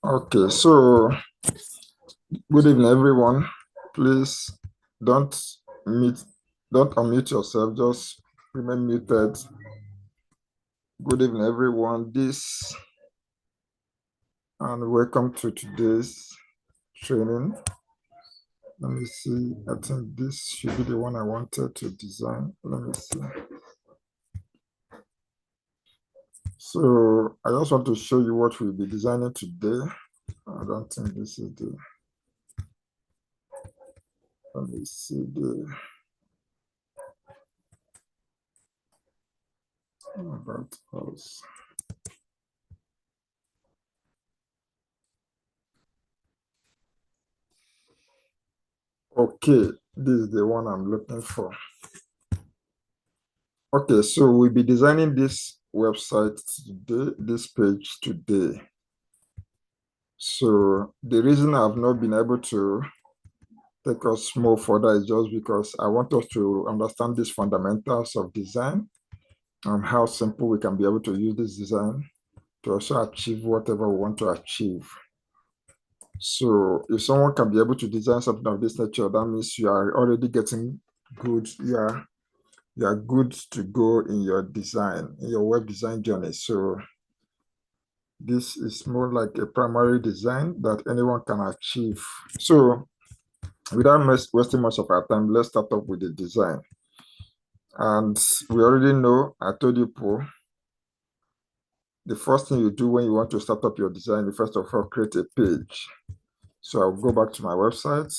Okay, so good evening, everyone. Please don't mute, don't unmute yourself. Just remain muted. Good evening, everyone. And welcome to today's training. Let me see. I think this should be the one I wanted to design. Let me see. So I just want to show you what we'll be designing today. I don't think this is the. Let me see the about us. Okay, this is the one I'm looking for. Okay, so we'll be designing this website today, this page today. So the reason I've not been able to take us more further is just because I want us to understand these fundamentals of design and how simple we can be able to use this design to also achieve whatever we want to achieve. So if someone can be able to design something of this nature, that means you are already getting good. You are good to go in your design, in your web design journey. So this is more like a primary design that anyone can achieve. So without wasting much of our time, let's start off with the design. And we already know, I told you, Paul, the first thing you do when you want to start up your design, you first of all create a page. So I'll go back to my website.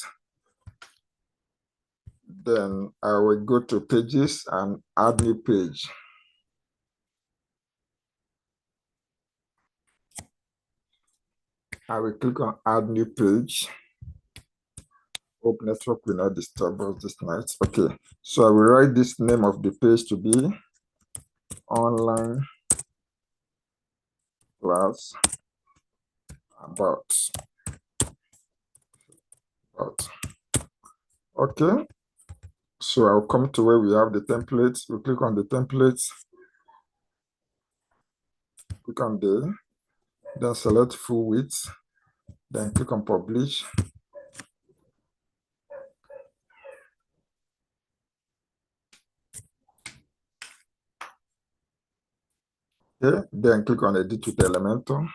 Then I will go to pages and add new page. I will click on add new page. Hope network will not disturb us this night. Okay, so I will write this name of the page to be online class about. Okay, so I'll come to where we have the templates. We click on the templates, click on then select full width, then click on publish. Okay, then click on edit with Elementor.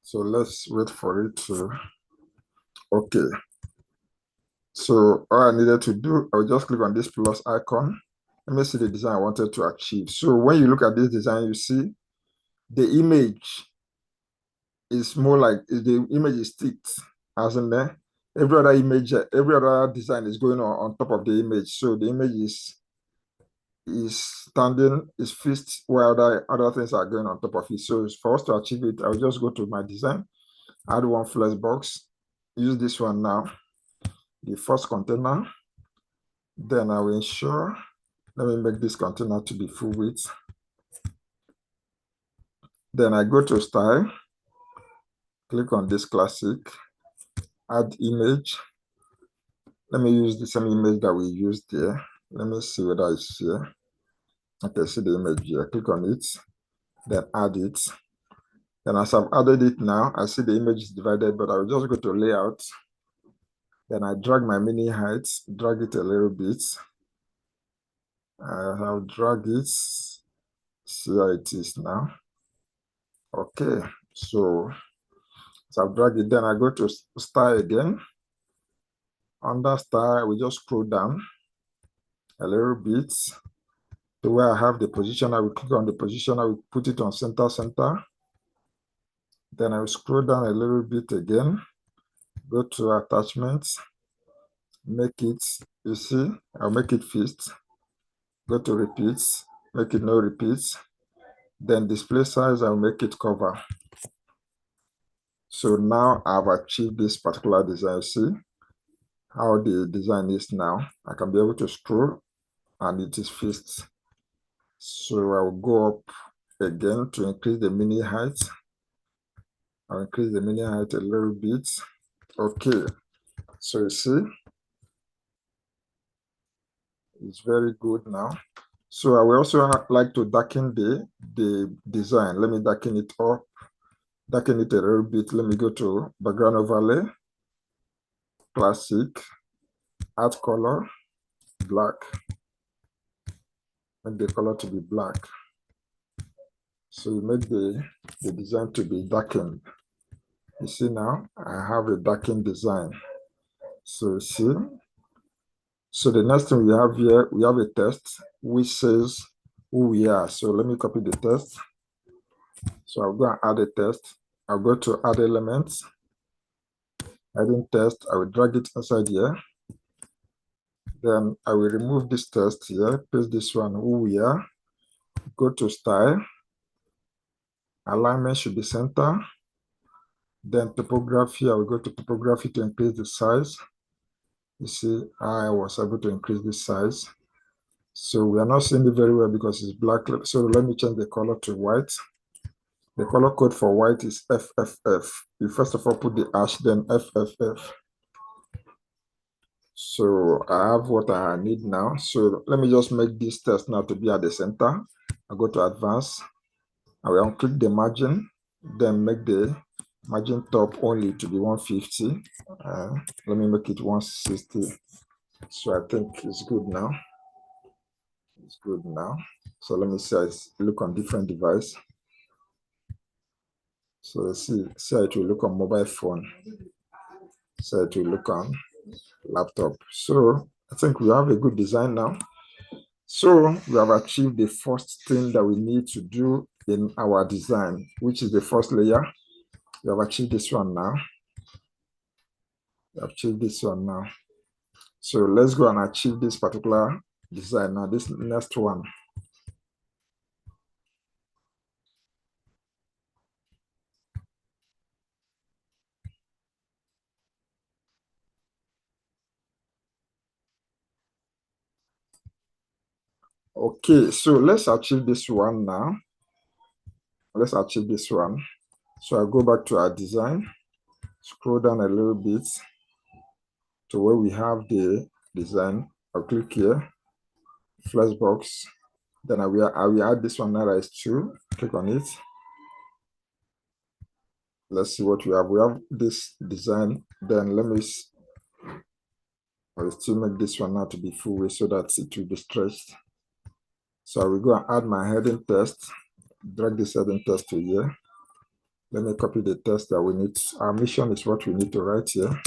So let's wait for it to, okay. So all I needed to do, I'll just click on this plus icon. Let me see the design I wanted to achieve. So when you look at this design, you see the image is more like, the image is sticked, as in there. Every other image, every other design is going on top of the image. So the image is standing, is fixed, while other things are going on top of it. So for us to achieve it, I'll just go to my design, add one flex box, use this one now, the first container. Then I will ensure, let me make this container to be full width. Then I go to style, click on this classic, add image. Let me use the same image that we used there. Let me see whether it's here. Okay, see the image here. Click on it, then add it. Then as I've added it now, I see the image is divided, but I will just go to layout. Then I drag my mini height, drag it a little bit. I'll drag it, see how it is now. Okay, so I've dragged it. Then I go to style again. Under style, we just scroll down a little bit to where I have the position. I will click on the position. I will put it on center. Then I will scroll down a little bit again. Go to attachments. Make it, you see, I'll make it fixed. Go to repeats. Make it no repeats. Then display size, I'll make it cover. So now I've achieved this particular design. See how the design is now. I can be able to scroll and it is fixed. So I'll go up again to increase the mini height. I'll increase the mini height a little bit. Okay, so you see, It's very good now. So I will also like to darken the design. Let me darken it up, darken it a little bit. Let me go to background overlay, classic, add color, black. Make the color to be black. So you make the design to be darkened. You see now, I have a darkened design. So you see, so the next thing we have here, we have a text which says who we are. So let me copy the text. So I'll go and add a text. I'll go to add elements, adding text. I will drag it inside here. Then I will remove this text here, paste this one, who we are. Go to style. Alignment should be center. Then typography, I will go to typography to increase the size. You see, I was able to increase the size. So we are not seeing it very well because it's black. So let me change the color to white. The color code for white is FFF. You first of all put the hash, then FFF. So I have what I need now. So let me just make this text now to be at the center. I go to advanced. I will unclick the margin, then make the margin top only to be 150. Let me make it 160. So I think it's good now. It's good now. So let me see, I look on different device. So see how it will look on mobile phone. So it will look on laptop. So I think we have a good design now. So we have achieved the first thing that we need to do in our design, which is the first layer. We have achieved this one now. We have achieved this one now. So let's go and achieve this particular design now, this next one. Okay, so let's achieve this one now. Let's achieve this one. So I go back to our design, scroll down a little bit to where we have the design. I'll click here, flexbox. Then I will add this one now that is 2. Click on it. Let's see what we have. We have this design. Then I will still make this one now to be full way so that it will be stretched. So I will go and add my heading text, drag this heading text to here. Let me copy the text that we need. Our mission is what we need to write here.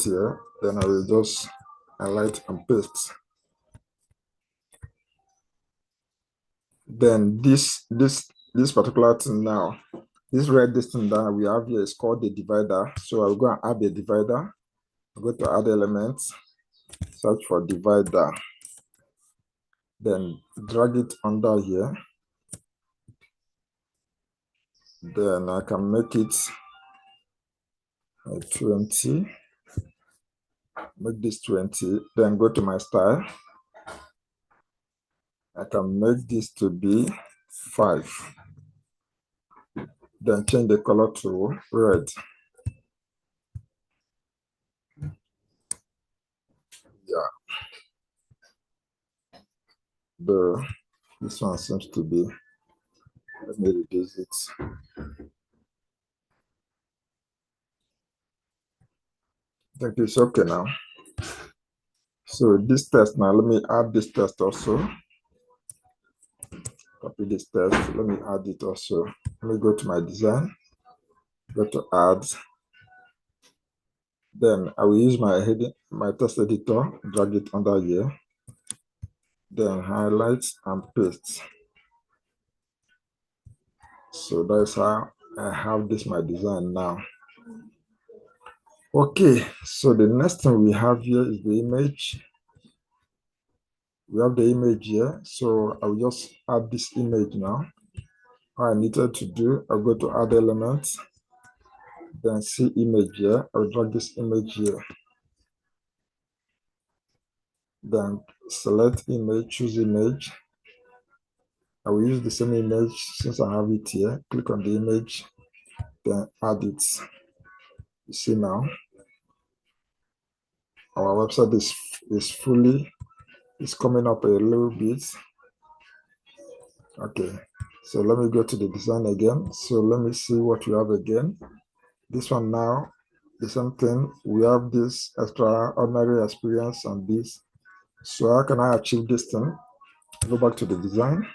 Here. Then I will just highlight and paste. Then this particular thing now, this red thing that we have here is called the divider. So I'll go and add the divider. I'll go to add elements, search for divider, then drag it under here. Then I can make it 20. Make this 20. Then go to my style. I can make this to be 5. Then change the color to red. Yeah. This one seems to be, let me reduce it. I think it's okay now. So this text now, let me add this text also. Copy this text, let me add it also. Let me go to my design, go to add. Then I will use my text editor, drag it under here. Then highlight and paste. So that's how I have this my design now. Okay, so the next thing we have here is the image. We have the image here, so I'll just add this image now. All I needed to do, I'll go to add elements, then see image here. I'll drag this image here. Then select image, choose image. I will use the same image since I have it here. Click on the image, then add it. You see now. our website is coming up a little bit. Okay, so let me go to the design again. So let me see what we have again. This one now, the same thing. We have this extraordinary experience on this. So how can I achieve this thing? Go back to the design,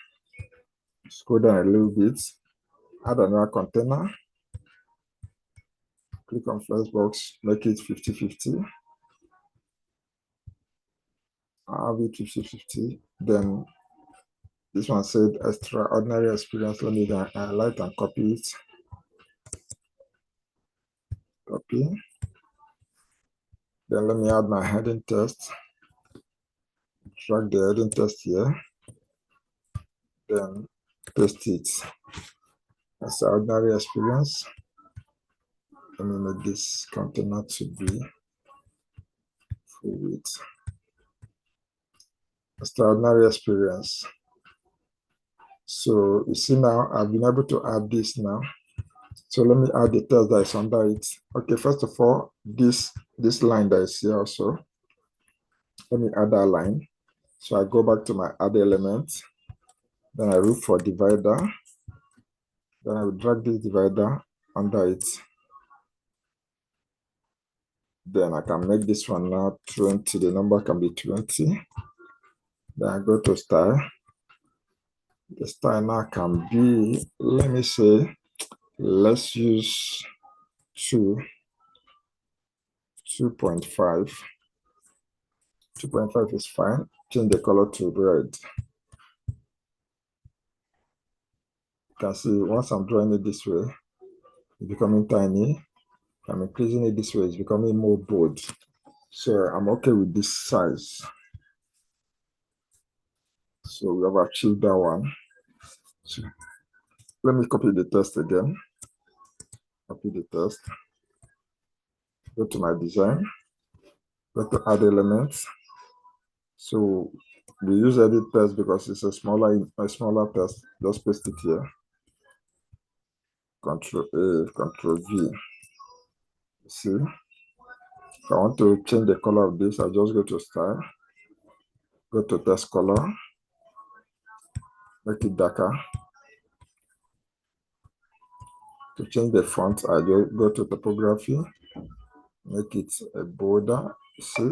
scroll down a little bit, add another container, click on Flexbox, make it 50-50. I'll have it 50-50. Then this one said extraordinary experience. Let me highlight and copy it. Copy. Then let me add my heading text. Drag the heading text here. Then paste it. Extraordinary experience. Let me make this container to be full width. Extraordinary experience. So you see now I've been able to add this now. So let me add the text that is under it. Okay, first of all, this line that is here also. Let me add that line. So I go back to my add element. Then I look for divider. Then I will drag this divider under it. Then I can make this one now 20. The number can be 20. Then I go to style. The style now can be, let me say, let's use 2.5. 2.5 is fine. Change the color to red. You can see once I'm drawing it this way, it's becoming tiny. I'm increasing it this way, it's becoming more bold. So I'm okay with this size. So we have achieved that one. So let me copy the text again. Copy the text. Go to my design. Go to add elements. So we use edit text because it's a smaller text. Just paste it here. Control A, Control V. See, if I want to change the color of this, I just go to style, go to text color, make it darker. To change the font, I just go to typography, make it a border. See,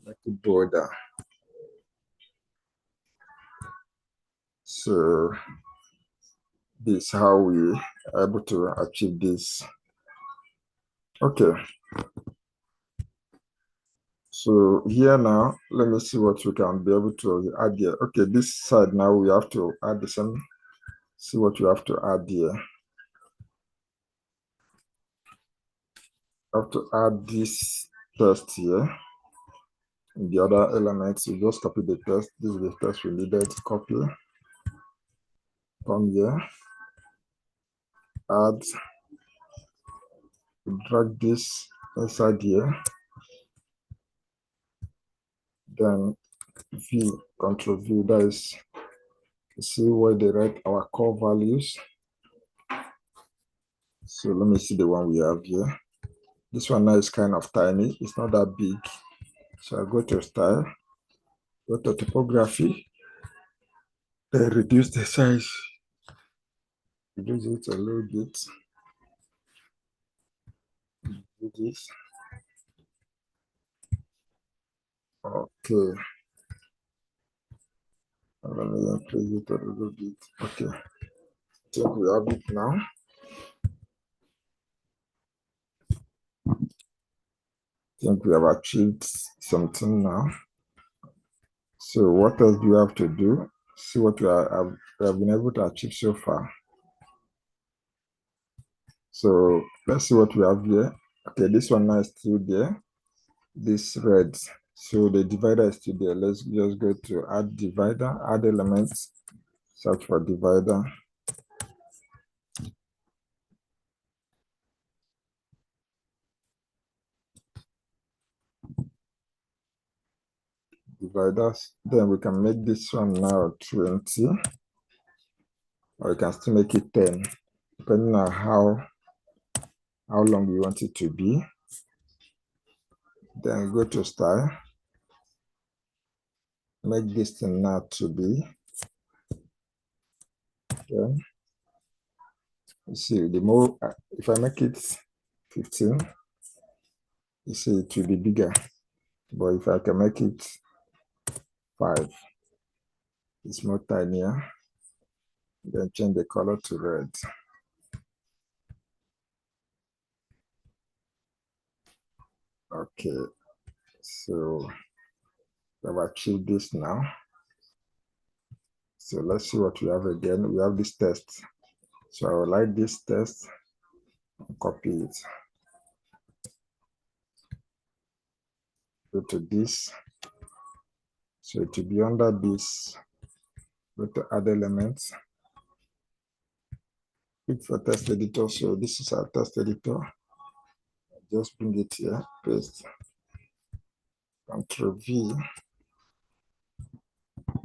make it border. So this is how we are able to achieve this. Okay. So here now, let me see what we can be able to add here. Okay, this side now we have to add the same. See what you have to add here. Have to add this text here. In the other elements, you just copy the text. This is the text we needed. Copy. Come here. Add. Drag this inside here. Then V, Control V. That is, see where they write our core values. So let me see the one we have here. This one now is kind of tiny. It's not that big. So I go to style, go to typography, then reduce the size. Reduce it a little bit. Do this. Okay. Let me increase it a little bit. Okay. I think we have it now. I think we have achieved something now. So what else do you have to do? See what we have been able to achieve so far. So let's see what we have here. Okay, this one now is still there. This red. So the divider is still there. Let's just go to add divider, add elements, search for divider. Dividers. Then we can make this one now 20. Or you can still make it 10, depending on how long you want it to be. Then go to style. Make this thing now to be. Then you see, the more if I make it 15, you see it will be bigger. But if I can make it 5, it's more tinier. Then change the color to red. Okay, so I've achieved this now. So let's see what we have again. We have this text. So I will like this text and copy it. Go to this. So to be under this, go to add elements. Click for text editor. So this is our text editor. Just bring it here, paste. Ctrl V.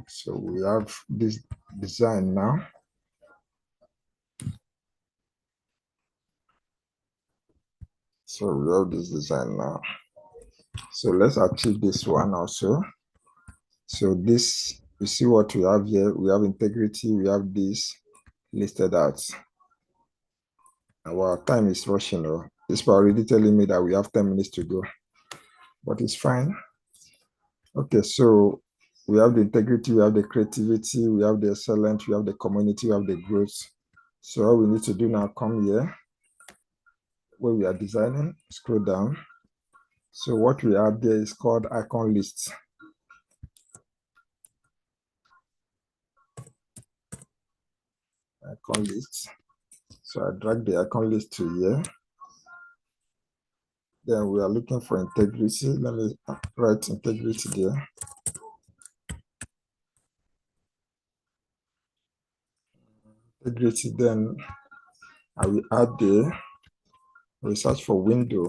So we have this design now. So we have this design now. So let's achieve this one also. So this, you see what we have here. We have integrity. We have this listed out. Our time is rushing. It's already telling me that we have 10 minutes to go, but it's fine. Okay, so we have the integrity, we have the creativity, we have the excellence, we have the community, we have the growth. So all we need to do now, come here, where we are designing, scroll down. So what we have there is called icon list. Icon list. So I drag the icon list to here. Then we are looking for integrity. Let me write integrity there. Integrity, then I will add the research for window.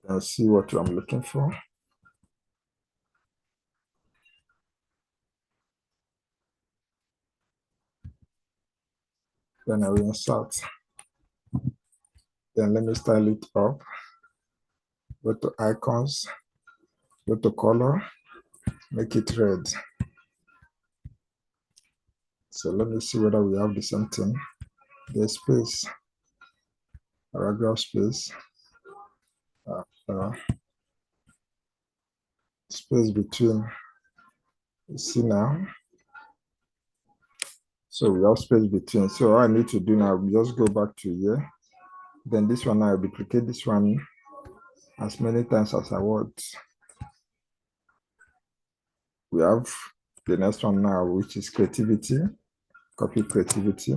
And see what I'm looking for. Then I will insert. Then let me style it up. Go to icons, go to color, make it red. So let me see whether we have the same thing. The space, paragraph space, space between. You see now. So we have space between. So all I need to do now, just go back to here. Then this one, I'll duplicate this one as many times as I want. We have the next one now, which is creativity. Copy creativity.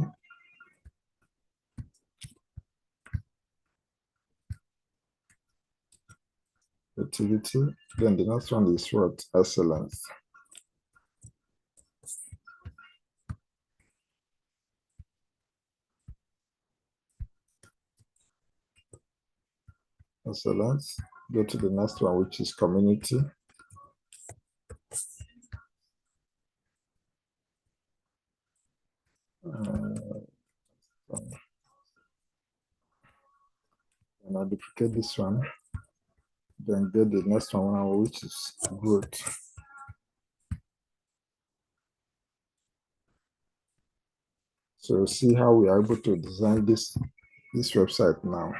Creativity. Then the next one is what? Excellence. Excellence. Go to the next one, which is community. And I'll duplicate this one. Then get the next one, which is growth. So see how we are able to design this website now.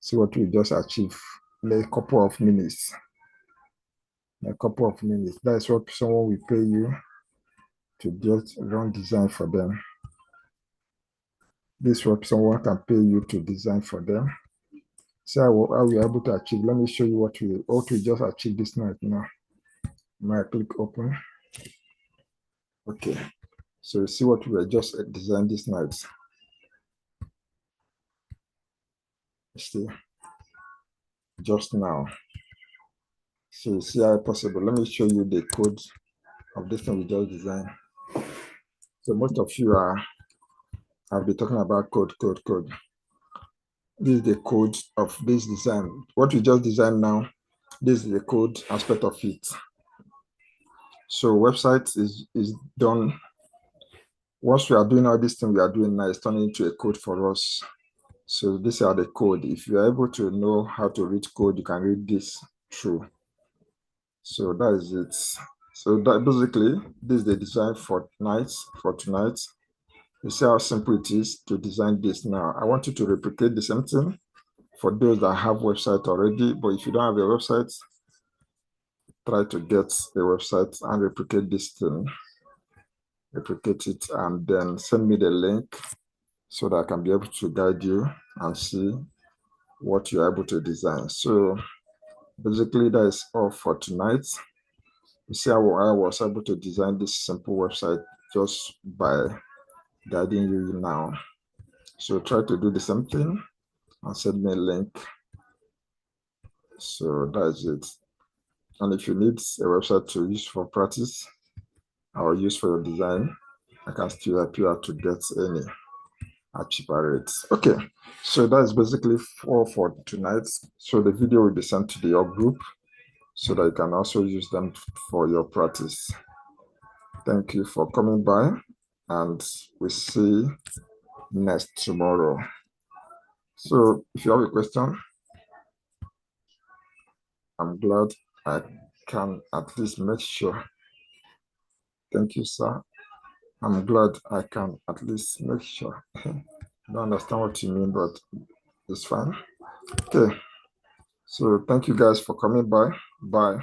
See what we just achieved in a couple of minutes. In a couple of minutes. That's what someone will pay you to just run design for them. This is what someone can pay you to design for them. See how we are able to achieve. Let me show you what we just achieved this night now. Now I click open. Okay. So see what we have just designed this night. See, just now. So see how possible. Let me show you the code of this thing we just designed. So most of you have been talking about code. This is the code of this design. What we just designed now, this is the code aspect of it. So website is done. Once we are doing all this thing we are doing now, it's turning into a code for us. So these are the code. If you are able to know how to read code, you can read this through. So that is it. So that basically, this is the design for tonight. You see how simple it is to design this. Now, I want you to replicate the same thing for those that have website already. But if you don't have a website, try to get a website and replicate this thing. Replicate it and then send me the link so that I can be able to guide you and see what you're able to design. So basically, that is all for tonight. You see how I was able to design this simple website just by guiding you now. So try to do the same thing and send me a link. So that's it. And if you need a website to use for practice or use for your design, I can still help you out to get any at cheaper rates. Okay, so that's basically all for tonight. So the video will be sent to your group so that you can also use them for your practice. Thank you for coming by, and we see next tomorrow. So if you have a question, I'm glad I can at least make sure. Thank you, sir. I'm glad I can at least make sure. I don't understand what you mean, but it's fine. Okay. So thank you guys for coming by. Bye.